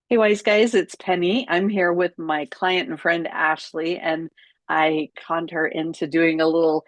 Hey, wise guys, it's Penny. I'm here with my client and friend Ashley, and I conned her into doing a little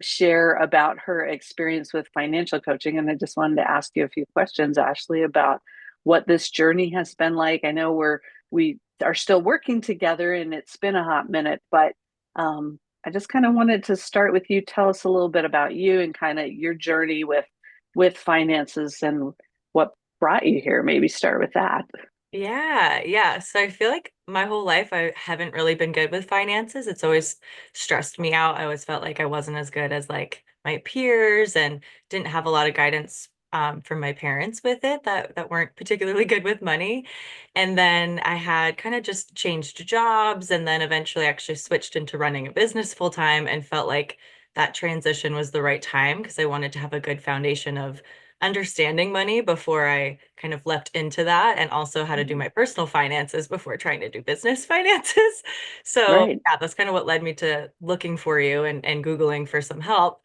share about her experience with financial coaching. And I just wanted to ask you a few questions, Ashley, about what this journey has been like. I know we are still working together, and it's been a hot minute, but I just kind of wanted to start with you. Tell us a little bit about you and kind of your journey with finances and what brought you here. Maybe start with that. Yeah. So I feel like my whole life I haven't really been good with finances. It's always stressed me out. I always felt like I wasn't as good as like my peers and didn't have a lot of guidance from my parents with it that weren't particularly good with money. And then I had kind of just changed jobs and then eventually actually switched into running a business full time and felt like that transition was the right time because I wanted to have a good foundation of understanding money before I kind of leapt into that and also how to do my personal finances before trying to do business finances. So Right. yeah, that's kind of what led me to looking for you and Googling for some help.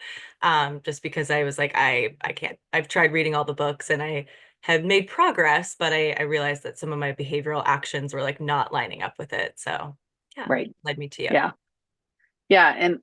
Just because I was like, I can't, I've tried reading all the books and I had made progress, but I realized that some of my behavioral actions were like not lining up with it. So yeah, Right. led me to you. Yeah. Yeah. And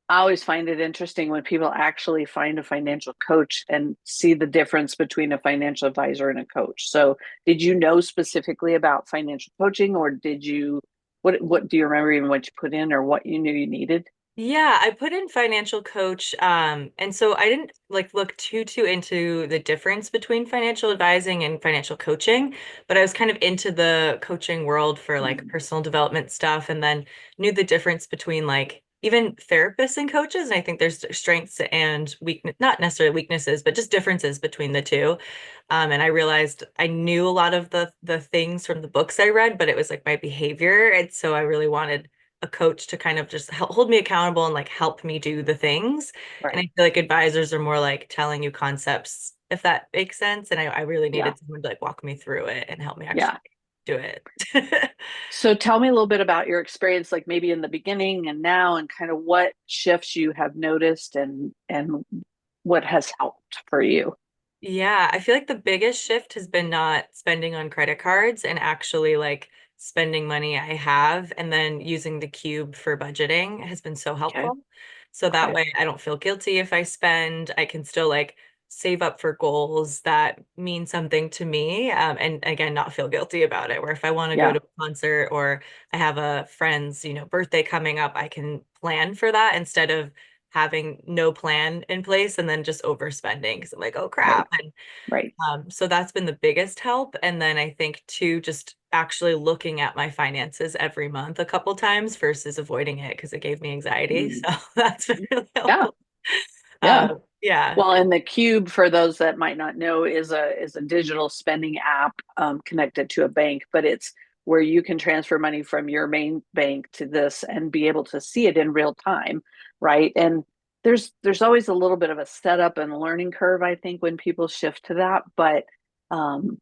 I always find it interesting when people actually find a financial coach and see the difference between a financial advisor and a coach. So, did you know specifically about financial coaching, or did you, what do you remember even what you put in or what you knew you needed? Yeah, I put in financial coach, and so I didn't like look too into the difference between financial advising and financial coaching, but I was kind of into the coaching world for like personal development stuff, and then knew the difference between like even therapists and coaches. And I think there's strengths and weakness, not necessarily weaknesses, but just differences between the two. And I realized I knew a lot of the things from the books I read, but it was like my behavior, and so I really wanted a coach to kind of just help hold me accountable and like help me do the things. And I Right. feel like advisors are more like telling you concepts, if that makes sense. And I really Yeah. needed someone to like walk me through it and help me actually Yeah. do it. So, tell me a little bit about your experience, like maybe in the beginning and now, and kind of what shifts you have noticed and what has helped for you. Yeah, I feel like the biggest shift has been not spending on credit cards and actually like spending money I have and then using the cube for budgeting has been so Okay. helpful. So that Okay. way I don't feel guilty if I spend. I can still like save up for goals that mean something to me, and again, not feel guilty about it. Where if I want to go Yeah. to a concert or I have a friend's, birthday coming up, I can plan for that instead of having no plan in place and then just overspending because I'm like, oh Right. crap. And Right. so that's been the biggest help. And then I think too, just actually looking at my finances every month a couple times versus avoiding it because it gave me anxiety. Mm. So that's been really Yeah. helpful. Yeah. Yeah. Well, and the Cube, for those that might not know, is a digital spending app connected to a bank, but it's where you can transfer money from your main bank to this and be able to see it in real time, right? And there's always a little bit of a setup and learning curve, I think, when people shift to that. But um,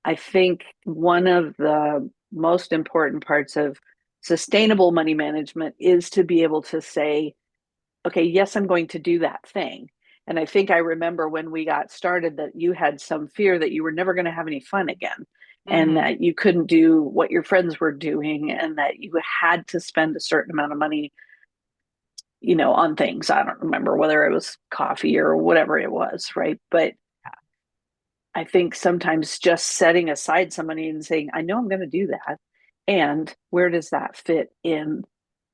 I think one of the most important parts of sustainable money management is to be able to say, okay, yes, I'm going to do that thing. And I think I remember when we got started that you had some fear that you were never going to have any fun again and Hmm. that you couldn't do what your friends were doing and that you had to spend a certain amount of money, on things. I don't remember whether it was coffee or whatever it was, right? But I think sometimes just setting aside some money and saying, I know I'm going to do that. And where does that fit in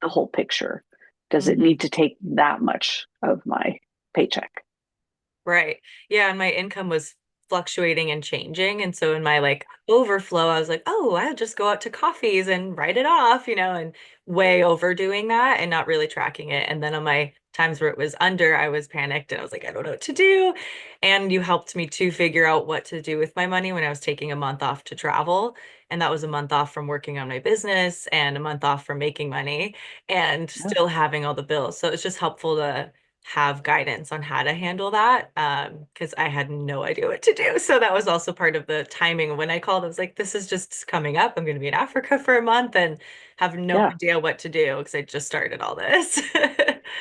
the whole picture? Does it Hmm. need to take that much of my paycheck? Right. Yeah, and my income was fluctuating and changing. And so in my like overflow, I was like, oh, I'll just go out to coffees and write it off, and way overdoing that and not really tracking it. And then on my times where it was under, I was panicked and I was like, I don't know what to do. And you helped me to figure out what to do with my money when I was taking a month off to travel. And that was a month off from working on my business and a month off from making money and Yeah. still having all the bills. So it's just helpful to have guidance on how to handle that because I had no idea what to do. So that was also part of the timing. When I called, I was like, this is just coming up. I'm going to be in Africa for a month and have no Yeah. idea what to do because I just started all this.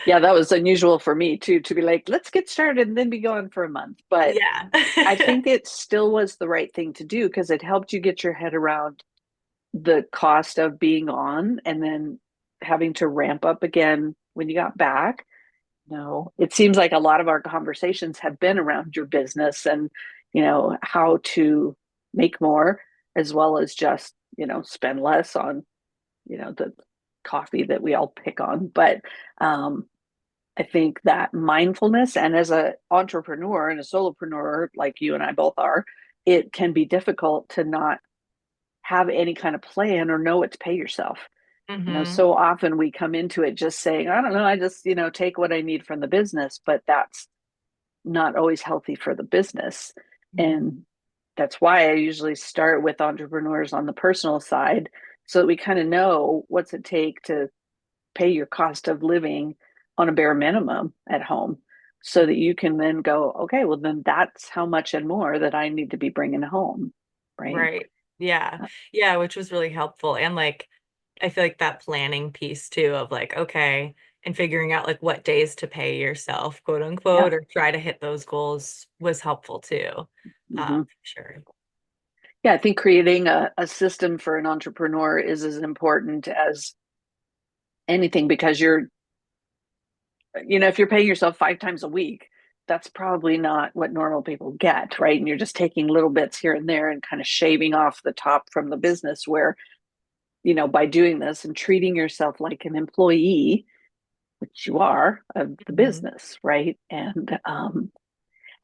Yeah, that was unusual for me too, to be like, let's get started and then be gone for a month. But Yeah. I think it still was the right thing to do because it helped you get your head around the cost of being on and then having to ramp up again when you got back. No, it seems like a lot of our conversations have been around your business and, how to make more as well as just, spend less on, the coffee that we all pick on. But I think that mindfulness and as an entrepreneur and a solopreneur like you and I both are, it can be difficult to not have any kind of plan or know what to pay yourself. Hmm. So often we come into it just saying, I don't know, I just, take what I need from the business, but that's not always healthy for the business. And that's why I usually start with entrepreneurs on the personal side so that we kind of know what's it take to pay your cost of living on a bare minimum at home so that you can then go, okay, well, then that's how much and more that I need to be bringing home. Right. Right. Yeah. Uh, Yeah, which was really helpful. And like, I feel like that planning piece too of like, okay, and figuring out like what days to pay yourself, quote yeah. unquote, or try to hit those goals was helpful too. Hmm. For sure. Yeah. I think creating a system for an entrepreneur is as important as anything because if you're paying yourself 5 times a week, that's probably not what normal people get, right? And you're just taking little bits here and there and kind of shaving off the top from the business where, by doing this and treating yourself like an employee, which you are of the Mhm. business, right? And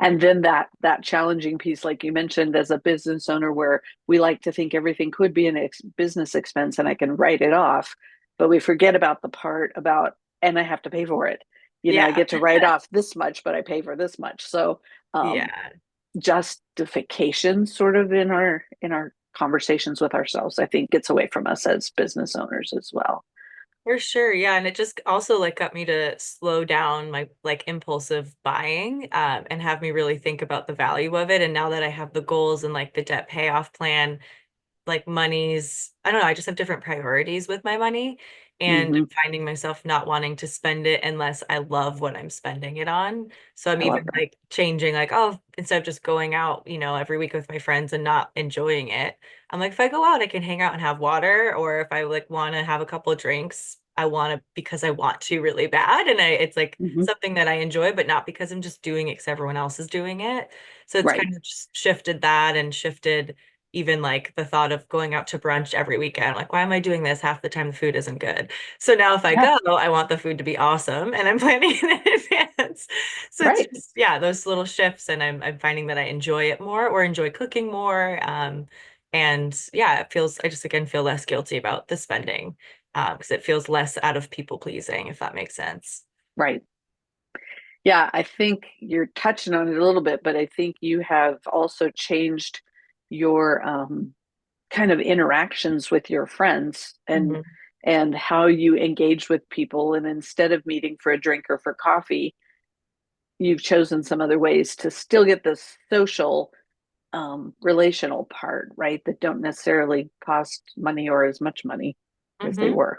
then that challenging piece, like you mentioned, as a business owner, where we like to think everything could be an business expense and I can write it off, but we forget about the part about and I have to pay for it. I Yeah. get to write off this much, but I pay for this much. So Yeah. justification, sort of in our conversations with ourselves, I think gets away from us as business owners as well. For sure. Yeah. And it just also like got me to slow down my like impulsive buying, and have me really think about the value of it. And now that I have the goals and like the debt payoff plan, like money's, I don't know, I just have different priorities with my money. And Hmm. I'm finding myself not wanting to spend it unless I love what I'm spending it on. So I'm I love even that. like changing, like, oh, instead of just going out, every week with my friends and not enjoying it, I'm like, if I go out, I can hang out and have water. Or if I like want to have a couple of drinks, I want to because I want to really bad. And it's like Hmm. something that I enjoy, but not because I'm just doing it because everyone else is doing it. So it's Right. kind of just shifted that and shifted even like the thought of going out to brunch every weekend. Like, why am I doing this? Half the time the food isn't good. So now if I Yeah. go, I want the food to be awesome and I'm planning it in advance. So it's Right. just, yeah, those little shifts and I'm finding that I enjoy it more or enjoy cooking more. And yeah, it feels, I just again feel less guilty about the spending, because it feels less out of people pleasing, if that makes sense. Right. Yeah, I think you're touching on it a little bit, but I think you have also changed your kind of interactions with your friends and Hmm. how you engage with people. And instead of meeting for a drink or for coffee, you've chosen some other ways to still get the social relational part, right? That don't necessarily cost money or as much money as they Hmm. were,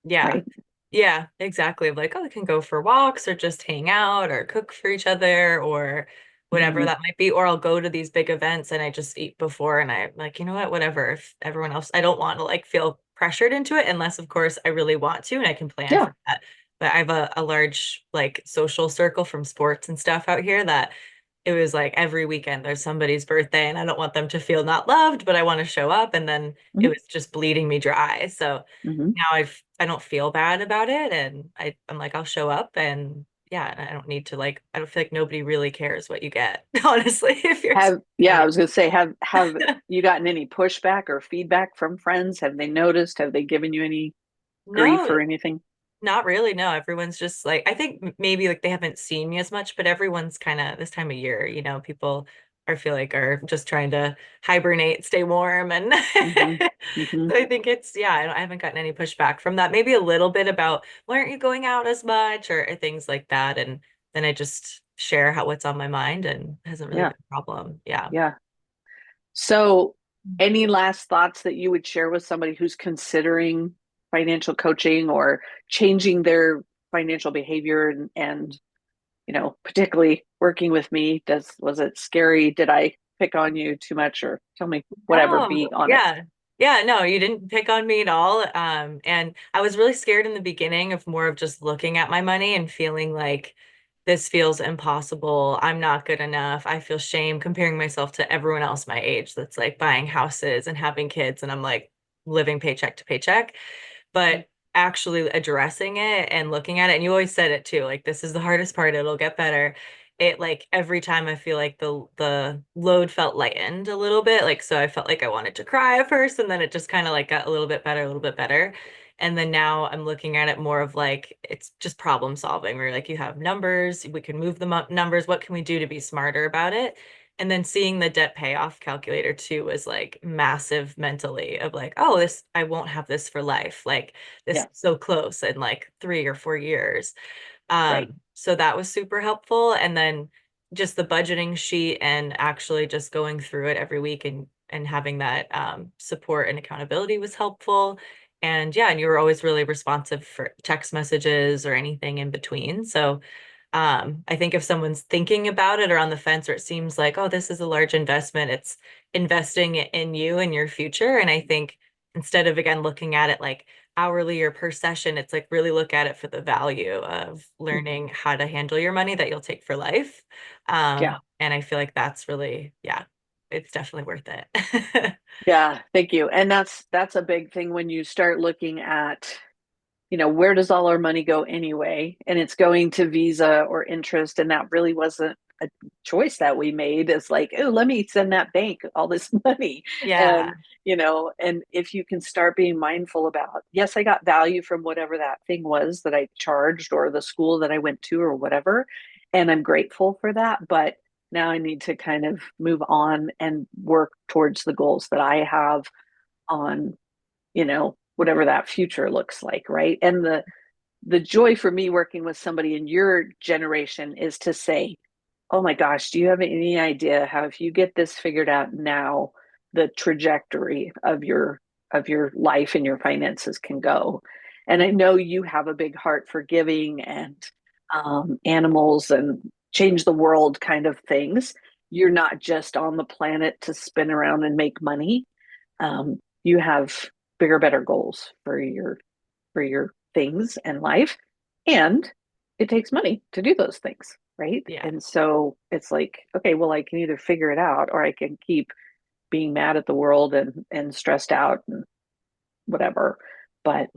Yeah. right? Yeah, exactly. Like, oh, we can go for walks or just hang out or cook for each other or whatever Hmm. that might be. Or I'll go to these big events and I just eat before and I'm like, you know what, whatever. If everyone else, I don't want to like feel pressured into it unless, of course, I really want to and I can plan Yeah. for that. But I have a large like social circle from sports and stuff out here that it was like every weekend there's somebody's birthday and I don't want them to feel not loved, but I want to show up. And then it Hmm. was just bleeding me dry. So Hmm. now I don't feel bad about it and I'm like I'll show up and yeah, and I don't need to like I don't feel like nobody really cares what you get, honestly, if you're Yeah, I spending was going to say, have it. you gotten any pushback or feedback from friends? Have they noticed? Have they given you any grief No, or anything? not really. No, everyone's just like I think maybe like they haven't seen me as much, but everyone's kind of this time of year, people I feel like are just trying to hibernate, stay warm and Hmm. Hmm. so I think it's yeah, I haven't gotten any pushback from that. Maybe a little bit about why aren't you going out as much or things like that and then I just share what's on my mind and it hasn't really Yeah, been a problem. Yeah. yeah. So, any last thoughts that you would share with somebody who's considering financial coaching or changing their financial behavior and particularly working with me, was it scary? Did I pick on you too much, or tell me whatever, No, be honest. yeah. Yeah, no, you didn't pick on me at all. And I was really scared in the beginning of more of just looking at my money and feeling like this feels impossible. I'm not good enough. I feel shame comparing myself to everyone else my age that's like buying houses and having kids, and I'm like living paycheck to paycheck. But actually addressing it and looking at it, and you always said it too, like this is the hardest part, it'll get better. It like every time I feel like the load felt lightened a little bit, like so I felt like I wanted to cry at first, and then it just kind of like got a little bit better, a little bit better. And then now I'm looking at it more of like it's just problem solving, where like you have numbers, we can move them up numbers, what can we do to be smarter about it? And then seeing the debt payoff calculator too was like massive mentally of like, oh, this, I won't have this for life. Like this Yeah, is so close in like 3 or 4 years. right. So that was super helpful. And then just the budgeting sheet and actually just going through it every week and having that support and accountability was helpful. And yeah, and you were always really responsive for text messages or anything in between. So I think if someone's thinking about it or on the fence, or it seems like, oh, this is a large investment, it's investing in you and your future. And I think instead of again looking at it like hourly or per session, it's like really look at it for the value of Mhm. learning how to handle your money that you'll take for life. Yeah. And I feel like that's really, yeah, it's definitely worth it. Yeah, thank you. And that's a big thing when you start looking at, where does all our money go anyway? And it's going to Visa or interest, and that really wasn't a choice that we made. It's like, oh, let me send that bank all this money. Yeah. And, and if you can start being mindful about, yes, I got value from whatever that thing was that I charged, or the school that I went to, or whatever. And I'm grateful for that. But now I need to kind of move on and work towards the goals that I have on, whatever that future looks like, right? And the joy for me working with somebody in your generation is to say, oh my gosh, do you have any idea how, if you get this figured out now, the trajectory of your life and your finances can go? And I know you have a big heart for giving and animals and change the world kind of things. You're not just on the planet to spin around and make money. You have bigger, better goals for your things and life, and it takes money to do those things, right? Yeah. And so it's like, okay, well, I can either figure it out, or I can keep being mad at the world and stressed out and whatever. But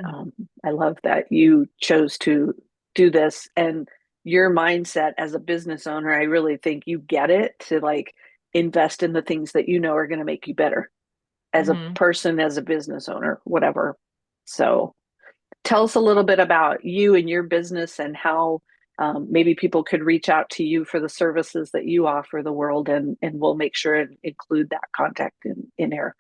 I love that you chose to do this, and your mindset as a business owner, I really think you get it, to like invest in the things that are going to make you better as a Hmm. person, as a business owner, whatever. So tell us a little bit about you and your business, and how maybe people could reach out to you for the services that you offer the world, and we'll make sure and include that contact in here.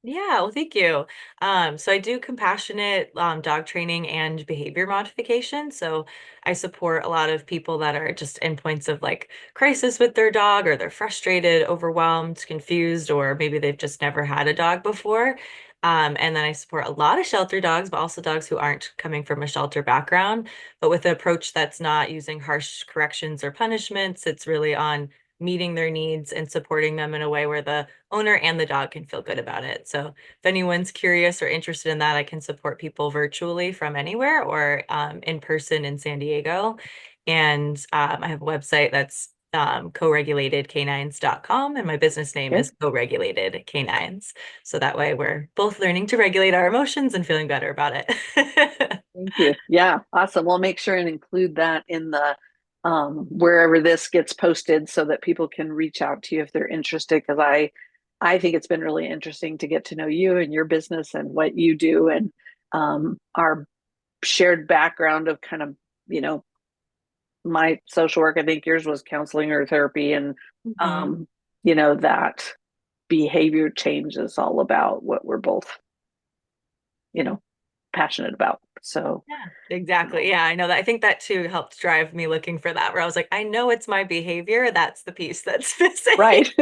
Yeah, well, thank you. So I do compassionate dog training and behavior modification. So I support a lot of people that are just in points of like crisis with their dog, or they're frustrated, overwhelmed, confused, or maybe they've just never had a dog before. And then I support a lot of shelter dogs, but also dogs who aren't coming from a shelter background, but with an approach that's not using harsh corrections or punishments. It's really on meeting their needs and supporting them in a way where the owner and the dog can feel good about it. So if anyone's curious or interested in that, I can support people virtually from anywhere, or in person in San Diego. And I have a website that's co-regulatedcanines.com, and my business name Okay. is Co-Regulated Canines. So that way we're both learning to regulate our emotions and feeling better about it. Thank you. Yeah, awesome. We'll make sure and include that in the wherever this gets posted, so that people can reach out to you if they're interested. Because I think it's been really interesting to get to know you and your business and what you do, and our shared background of kind of, you know my social work. I think yours was counseling or therapy, and Mhm. um, that behavior change is all about what we're both, you know, passionate about. So, Yeah, exactly. Yeah, I know that. I think that too helped drive me looking for that, where I was like, I know it's my behavior. That's the piece that's missing. right.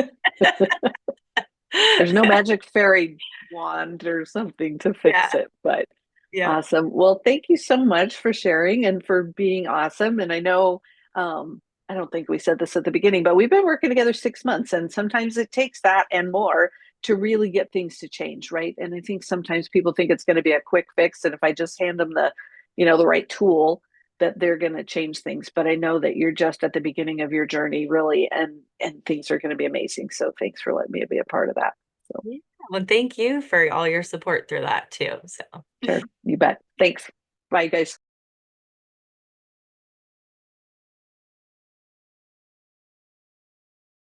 There's no magic fairy wand or something to fix Yeah. it, but Yeah. Awesome. Well, thank you so much for sharing and for being awesome. And I know, I don't think we said this at the beginning, but we've been working together 6 months, and sometimes it takes that and more to really get things to change, right? And I think sometimes people think it's going to be a quick fix, and if I just hand them the right tool, that they're going to change things. But I know that you're just at the beginning of your journey, really, and things are going to be amazing. So thanks for letting me be a part of that. So Yeah. Well, thank you for all your support through that too. So. sure, you bet. Thanks. Bye, guys.